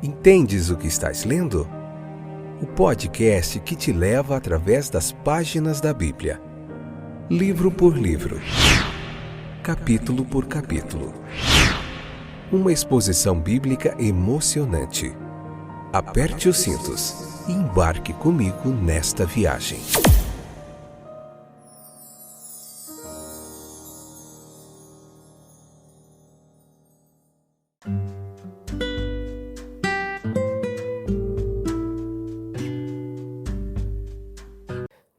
Entendes o que estás lendo? O podcast que te leva através das páginas da Bíblia, livro por livro, capítulo por capítulo. Uma exposição bíblica emocionante. Aperte os cintos e embarque comigo nesta viagem.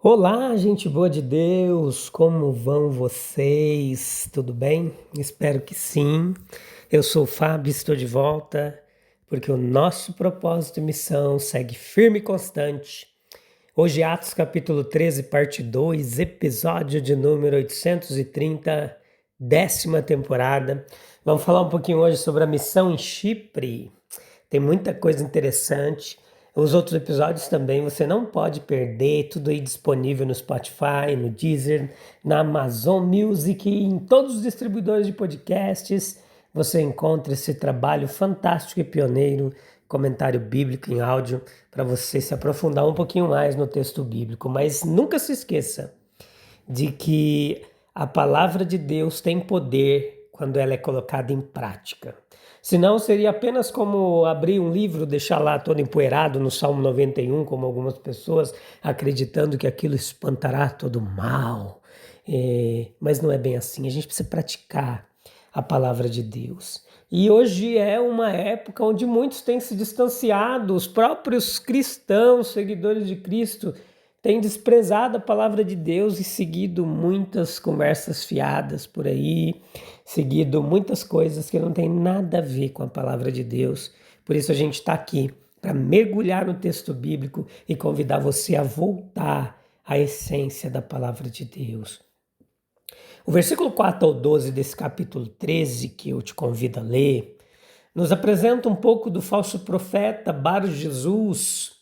Olá, gente boa de Deus, como vão vocês? Tudo bem? Espero que sim. Eu sou o Fábio, estou de volta, porque o nosso propósito e missão segue firme e constante. Hoje, Atos capítulo 13, parte 2, episódio de número 830, 10ª temporada. Vamos falar um pouquinho hoje sobre a missão em Chipre. Tem muita coisa interessante. Os outros episódios também você não pode perder, tudo aí disponível no Spotify, no Deezer, na Amazon Music e em todos os distribuidores de podcasts. Você encontra esse trabalho fantástico e pioneiro, comentário bíblico em áudio, para você se aprofundar um pouquinho mais no texto bíblico. Mas nunca se esqueça de que a palavra de Deus tem poder quando ela é colocada em prática. Senão seria apenas como abrir um livro, deixar lá todo empoeirado no Salmo 91, como algumas pessoas, acreditando que aquilo espantará todo o mal. Mas não é bem assim, a gente precisa praticar a palavra de Deus. E hoje é uma época onde muitos têm se distanciado, os próprios cristãos, seguidores de Cristo, têm desprezado a palavra de Deus e seguido muitas conversas fiadas por aí, seguido muitas coisas que não tem nada a ver com a palavra de Deus. Por isso a gente está aqui para mergulhar no texto bíblico e convidar você a voltar à essência da palavra de Deus. O versículo 4 ao 12 desse capítulo 13, que eu te convido a ler, nos apresenta um pouco do falso profeta Bar Jesus.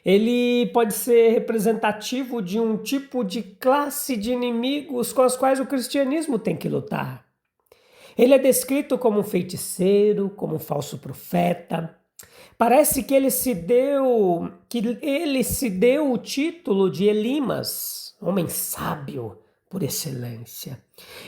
Ele pode ser representativo de um tipo de classe de inimigos com as quais o cristianismo tem que lutar. Ele é descrito como um feiticeiro, como um falso profeta. Parece que ele se deu o título de Elimas, homem sábio por excelência.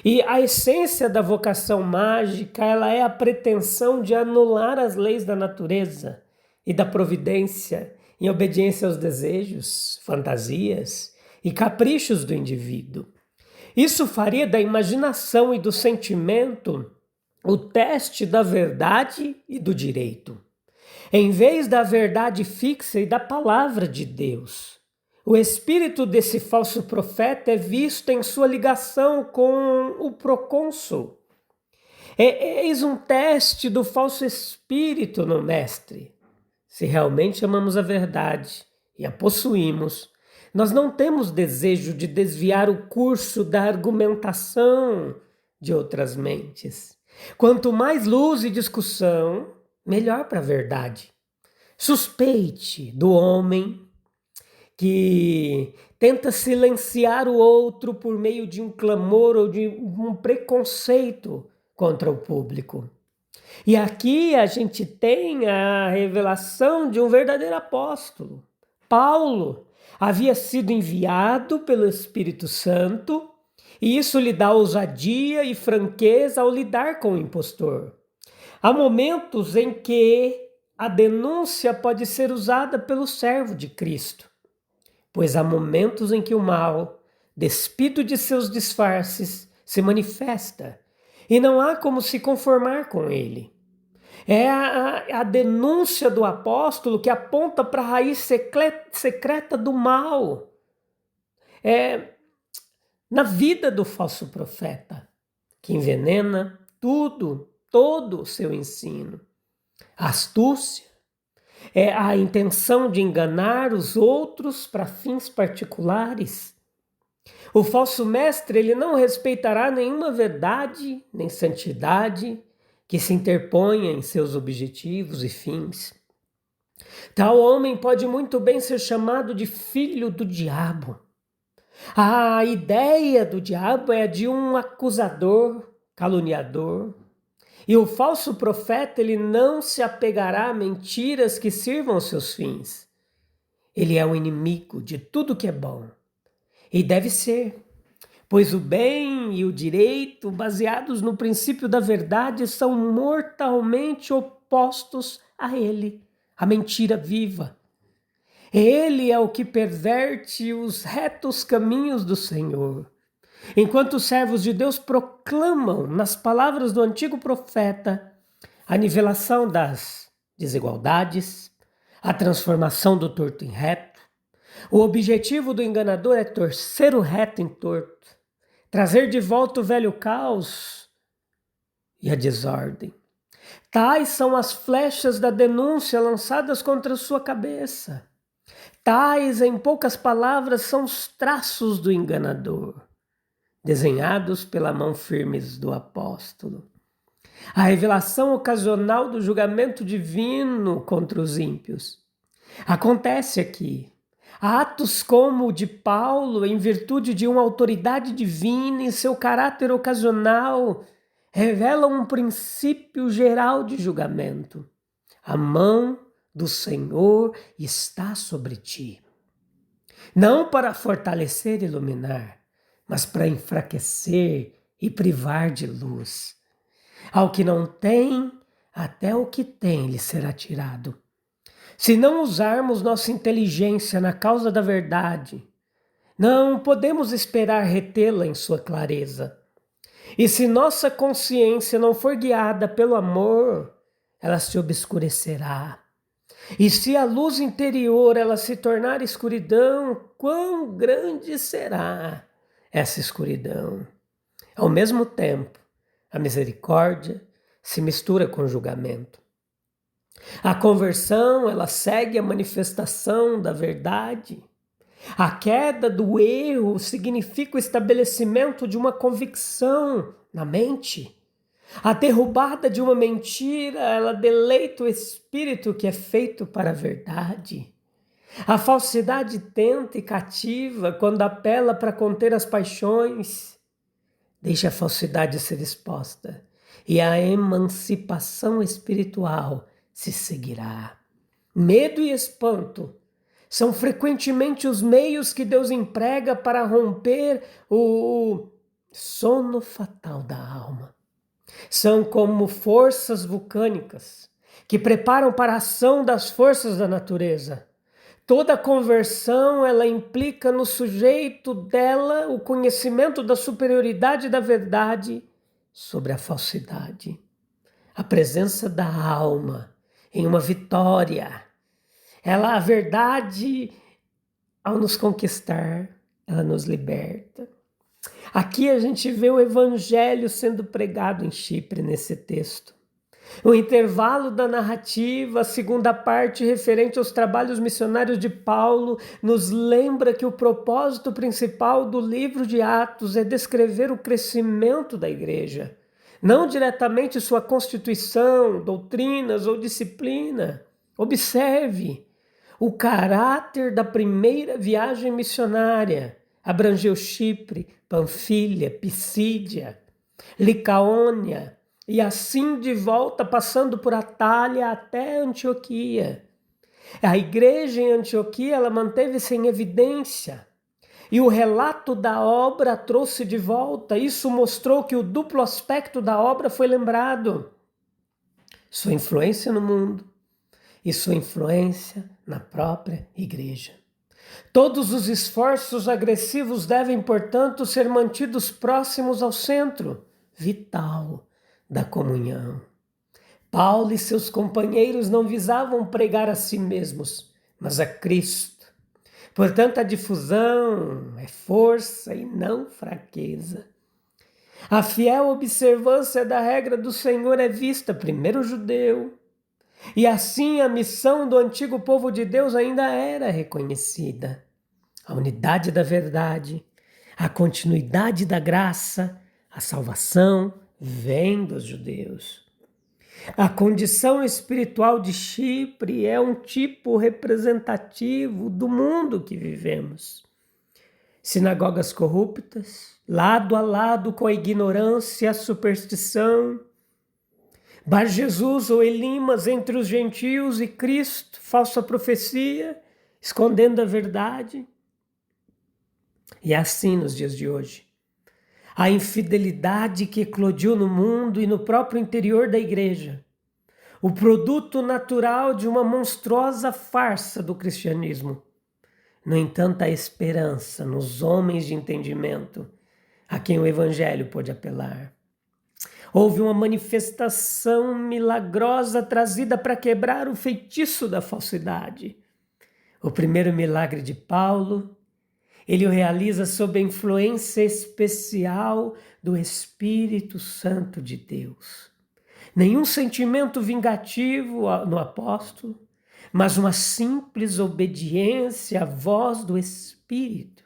E a essência da vocação mágica, ela é a pretensão de anular as leis da natureza e da providência em obediência aos desejos, fantasias e caprichos do indivíduo. Isso faria da imaginação e do sentimento o teste da verdade e do direito, em vez da verdade fixa e da palavra de Deus. O espírito desse falso profeta é visto em sua ligação com o procônsul. Eis um teste do falso espírito no mestre. Se realmente amamos a verdade e a possuímos, nós não temos desejo de desviar o curso da argumentação de outras mentes. Quanto mais luz e discussão, melhor para a verdade. Suspeite do homem que tenta silenciar o outro por meio de um clamor ou de um preconceito contra o público. E aqui a gente tem a revelação de um verdadeiro apóstolo. Paulo havia sido enviado pelo Espírito Santo e isso lhe dá ousadia e franqueza ao lidar com o impostor. Há momentos em que a denúncia pode ser usada pelo servo de Cristo, pois há momentos em que o mal, despido de seus disfarces, se manifesta e não há como se conformar com ele. É a denúncia do apóstolo que aponta para a raiz secreta do mal. Na vida do falso profeta, que envenena todo o seu ensino. A astúcia é a intenção de enganar os outros para fins particulares. O falso mestre, ele não respeitará nenhuma verdade, nem santidade que se interponha em seus objetivos e fins. Tal homem pode muito bem ser chamado de filho do diabo. A ideia do diabo é a de um acusador, caluniador, E o falso profeta, ele não se apegará a mentiras que sirvam aos seus fins. Ele é o inimigo de tudo que é bom. E deve ser, pois o bem e o direito, baseados no princípio da verdade, são mortalmente opostos a ele, a mentira viva. Ele é o que perverte os retos caminhos do Senhor. Enquanto os servos de Deus proclamam, nas palavras do antigo profeta, a nivelação das desigualdades, a transformação do torto em reto, o objetivo do enganador é torcer o reto em torto, trazer de volta o velho caos e a desordem. Tais são as flechas da denúncia lançadas contra sua cabeça. Tais, em poucas palavras, são os traços do enganador, desenhados pela mão firme do apóstolo. A revelação ocasional do julgamento divino contra os ímpios acontece aqui. Atos como o de Paulo, em virtude de uma autoridade divina em seu caráter ocasional, revelam um princípio geral de julgamento. A mão do Senhor está sobre ti. Não para fortalecer e iluminar, mas para enfraquecer e privar de luz. Ao que não tem, até o que tem lhe será tirado. Se não usarmos nossa inteligência na causa da verdade, não podemos esperar retê-la em sua clareza. E se nossa consciência não for guiada pelo amor, ela se obscurecerá. E se a luz interior ela se tornar escuridão, quão grande será essa escuridão? Ao mesmo tempo, a misericórdia se mistura com o julgamento. A conversão, ela segue a manifestação da verdade. A queda do erro significa o estabelecimento de uma convicção na mente. A derrubada de uma mentira, ela deleita o espírito que é feito para a verdade. A falsidade tenta e cativa quando apela para conter as paixões. Deixa a falsidade ser exposta e a emancipação espiritual se seguirá. Medo e espanto são frequentemente os meios que Deus emprega para romper o sono fatal da alma. São como forças vulcânicas que preparam para a ação das forças da natureza. Toda conversão, ela implica no sujeito dela o conhecimento da superioridade da verdade sobre a falsidade. A presença da alma em uma vitória. A verdade, ao nos conquistar, ela nos liberta. Aqui a gente vê o evangelho sendo pregado em Chipre nesse texto. O intervalo da narrativa, a segunda parte referente aos trabalhos missionários de Paulo, nos lembra que o propósito principal do livro de Atos é descrever o crescimento da igreja, não diretamente sua constituição, doutrinas ou disciplina. Observe, o caráter da primeira viagem missionária abrangeu Chipre, Panfilha, Pisídia, Licaônia, e assim de volta, passando por Atália até Antioquia. A igreja em Antioquia, ela manteve-se em evidência. E o relato da obra trouxe de volta. Isso mostrou que o duplo aspecto da obra foi lembrado. Sua influência no mundo e sua influência na própria igreja. Todos os esforços agressivos devem, portanto, ser mantidos próximos ao centro vital da comunhão. Paulo e seus companheiros não visavam pregar a si mesmos, mas a Cristo. Portanto, a difusão é força e não fraqueza. A fiel observância da regra do Senhor é vista primeiro judeu, e assim a missão do antigo povo de Deus ainda era reconhecida. A unidade da verdade, a continuidade da graça, a salvação vem dos judeus. A condição espiritual de Chipre é um tipo representativo do mundo que vivemos. Sinagogas corruptas, lado a lado com a ignorância e a superstição, Bar Jesus ou Elimas entre os gentios e Cristo, falsa profecia, escondendo a verdade. E é assim nos dias de hoje. A infidelidade que eclodiu no mundo e no próprio interior da igreja. O produto natural de uma monstruosa farsa do cristianismo. No entanto, a esperança nos homens de entendimento, a quem o evangelho pôde apelar. Houve uma manifestação milagrosa trazida para quebrar o feitiço da falsidade. O primeiro milagre de Paulo, ele o realiza sob a influência especial do Espírito Santo de Deus. Nenhum sentimento vingativo no apóstolo, mas uma simples obediência à voz do Espírito.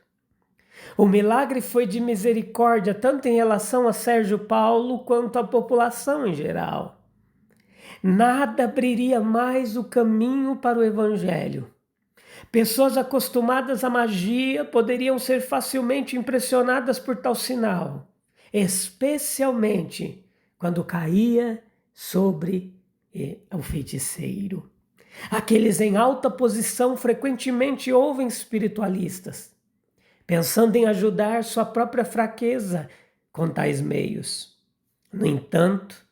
O milagre foi de misericórdia, tanto em relação a Sérgio Paulo quanto à população em geral. Nada abriria mais o caminho para o Evangelho. Pessoas acostumadas à magia poderiam ser facilmente impressionadas por tal sinal, especialmente quando caía sobre o feiticeiro. Aqueles em alta posição frequentemente ouvem espiritualistas, pensando em ajudar sua própria fraqueza com tais meios. No entanto,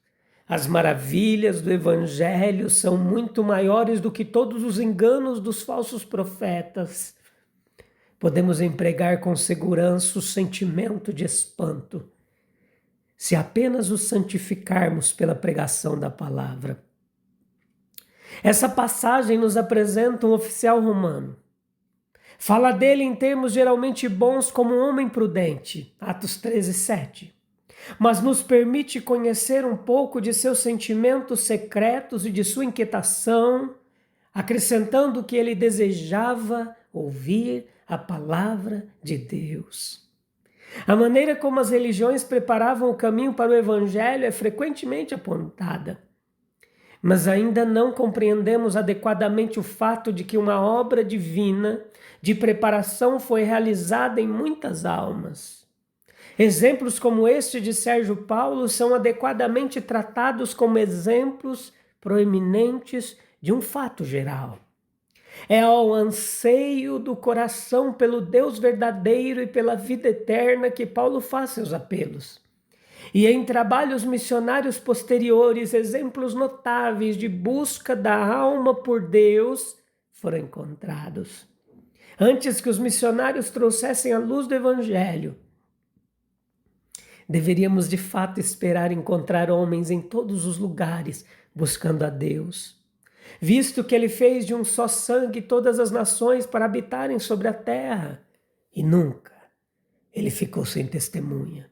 as maravilhas do Evangelho são muito maiores do que todos os enganos dos falsos profetas. Podemos empregar com segurança o sentimento de espanto, se apenas o santificarmos pela pregação da palavra. Essa passagem nos apresenta um oficial romano. Fala dele em termos geralmente bons como um homem prudente, Atos 13:7. Mas nos permite conhecer um pouco de seus sentimentos secretos e de sua inquietação, acrescentando que ele desejava ouvir a palavra de Deus. A maneira como as religiões preparavam o caminho para o Evangelho é frequentemente apontada. Mas ainda não compreendemos adequadamente o fato de que uma obra divina de preparação foi realizada em muitas almas. Exemplos como este de Sérgio Paulo são adequadamente tratados como exemplos proeminentes de um fato geral. É ao anseio do coração pelo Deus verdadeiro e pela vida eterna que Paulo faz seus apelos. E em trabalhos missionários posteriores, exemplos notáveis de busca da alma por Deus foram encontrados. Antes que os missionários trouxessem a luz do Evangelho, deveríamos de fato esperar encontrar homens em todos os lugares buscando a Deus, visto que ele fez de um só sangue todas as nações para habitarem sobre a terra, e nunca ele ficou sem testemunha.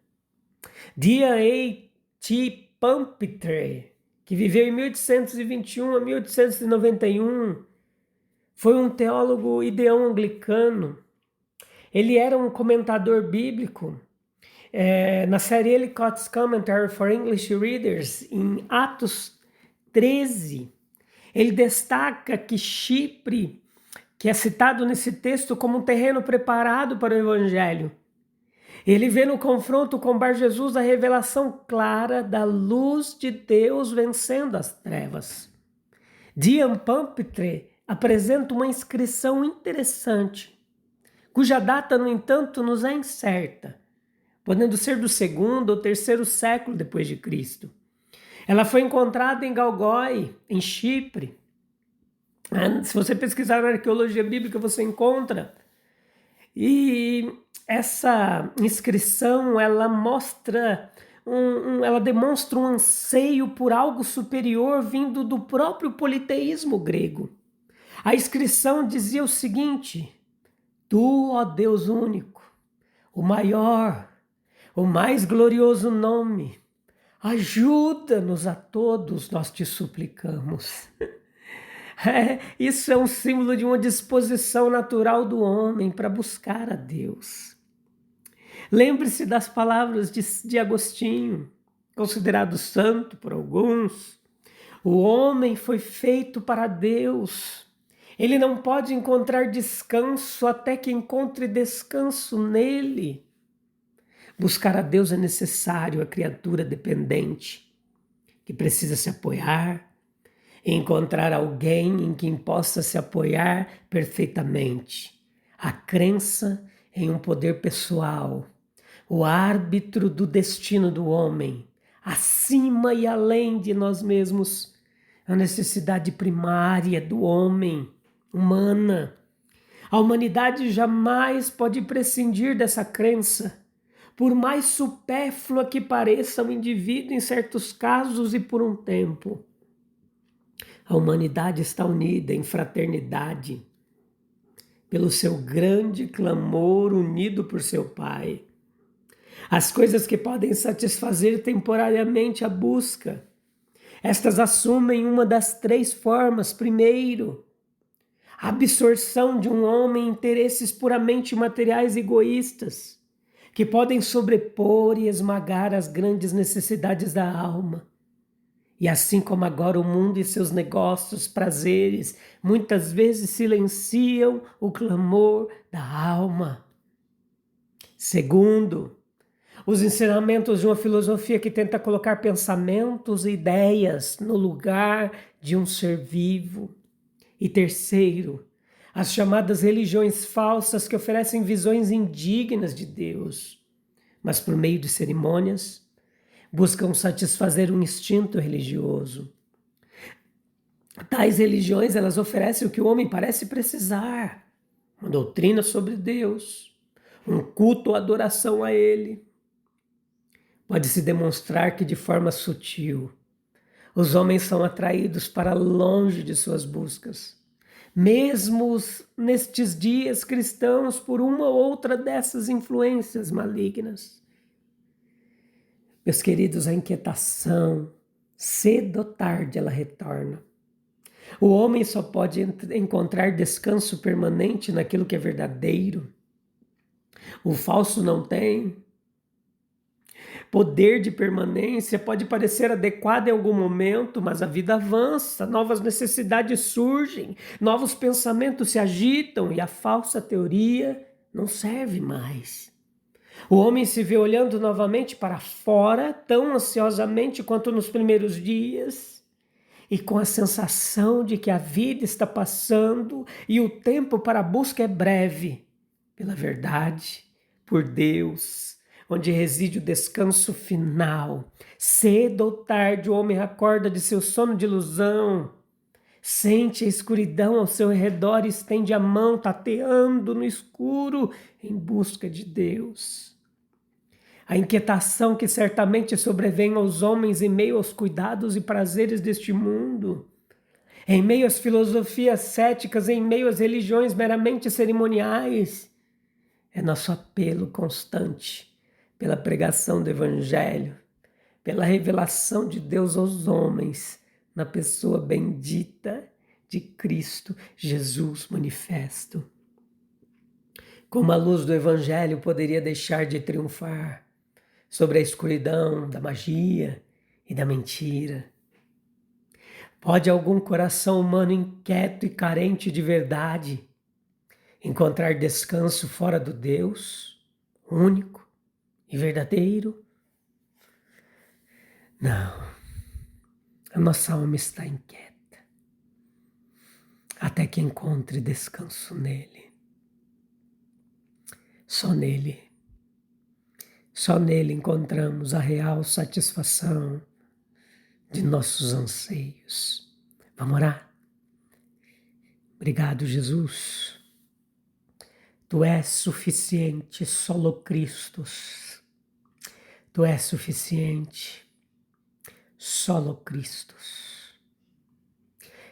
D.A.T. Pumphrey, que viveu em 1821 a 1891, foi um teólogo ideão anglicano. Ele era um comentador bíblico. Na série Ellicott's Commentary for English Readers, em Atos 13, ele destaca que Chipre, que é citado nesse texto como um terreno preparado para o Evangelho, ele vê no confronto com Bar Jesus a revelação clara da luz de Deus vencendo as trevas. D.A. Pumphrey apresenta uma inscrição interessante, cuja data, no entanto, nos é incerta, podendo ser do 2º ou 3º século depois de Cristo. Ela foi encontrada em Galgói, em Chipre. Se você pesquisar na arqueologia bíblica, você encontra. E essa inscrição, ela demonstra um anseio por algo superior vindo do próprio politeísmo grego. A inscrição dizia o seguinte: Tu, ó Deus único, o maior, o mais glorioso nome, ajuda-nos a todos, nós te suplicamos. Isso é um símbolo de uma disposição natural do homem para buscar a Deus. Lembre-se das palavras de Agostinho, considerado santo por alguns. O homem foi feito para Deus. Ele não pode encontrar descanso até que encontre descanso nele. Buscar a Deus é necessário à criatura dependente, que precisa se apoiar, e encontrar alguém em quem possa se apoiar perfeitamente. A crença em um poder pessoal, o árbitro do destino do homem, acima e além de nós mesmos, a necessidade primária do homem, humana. A humanidade jamais pode prescindir dessa crença, por mais supérflua que pareça o indivíduo em certos casos e por um tempo. A humanidade está unida em fraternidade, pelo seu grande clamor unido por seu Pai. As coisas que podem satisfazer temporariamente a busca, estas assumem uma das três formas. Primeiro, a absorção de um homem em interesses puramente materiais e egoístas, que podem sobrepor e esmagar as grandes necessidades da alma. E assim como agora o mundo e seus negócios, prazeres, muitas vezes silenciam o clamor da alma. Segundo, os ensinamentos de uma filosofia que tenta colocar pensamentos e ideias no lugar de um ser vivo. E terceiro, as chamadas religiões falsas que oferecem visões indignas de Deus, mas por meio de cerimônias, buscam satisfazer um instinto religioso. Tais religiões, elas oferecem o que o homem parece precisar: uma doutrina sobre Deus, um culto ou adoração a Ele. Pode-se demonstrar que de forma sutil, os homens são atraídos para longe de suas buscas, mesmo nestes dias cristãos, por uma ou outra dessas influências malignas. Meus queridos, a inquietação, cedo ou tarde, ela retorna. O homem só pode encontrar descanso permanente naquilo que é verdadeiro. O falso não tem poder de permanência, pode parecer adequado em algum momento, mas a vida avança, novas necessidades surgem, novos pensamentos se agitam e a falsa teoria não serve mais. O homem se vê olhando novamente para fora, tão ansiosamente quanto nos primeiros dias, e com a sensação de que a vida está passando e o tempo para a busca é breve, pela verdade, por Deus, onde reside o descanso final. Cedo ou tarde o homem acorda de seu sono de ilusão, sente a escuridão ao seu redor e estende a mão tateando no escuro em busca de Deus. A inquietação que certamente sobrevém aos homens em meio aos cuidados e prazeres deste mundo, em meio às filosofias céticas, em meio às religiões meramente cerimoniais, é nosso apelo constante pela pregação do Evangelho, pela revelação de Deus aos homens, na pessoa bendita de Cristo Jesus manifesto. Como a luz do Evangelho poderia deixar de triunfar sobre a escuridão da magia e da mentira? Pode algum coração humano inquieto e carente de verdade encontrar descanso fora do Deus único e verdadeiro? Não, a nossa alma está inquieta até que encontre descanso nele. Só nele encontramos a real satisfação de nossos anseios. Vamos orar? Obrigado, Jesus. Tu és suficiente, solo Christus. Tu és suficiente, solo Christus.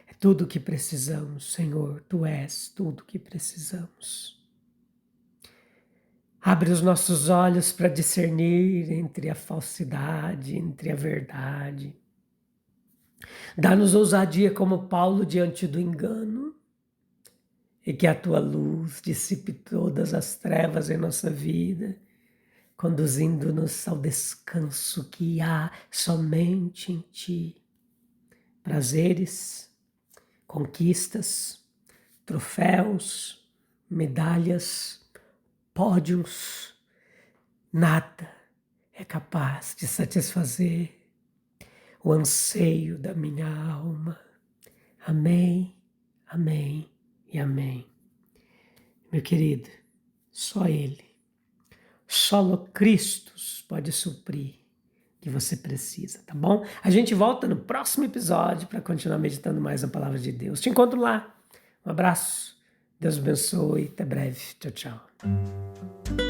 É tudo o que precisamos, Senhor. Tu és tudo o que precisamos. Abre os nossos olhos para discernir entre a falsidade, entre a verdade. Dá-nos ousadia como Paulo diante do engano, e que a tua luz dissipe todas as trevas em nossa vida, conduzindo-nos ao descanso que há somente em ti. Prazeres, conquistas, troféus, medalhas, pódios, nada é capaz de satisfazer o anseio da minha alma. Amém, amém e amém. Meu querido, só Ele, solo Cristo pode suprir o que você precisa, tá bom? A gente volta no próximo episódio para continuar meditando mais a palavra de Deus. Te encontro lá. Um abraço. Deus abençoe. Até breve. Tchau, tchau.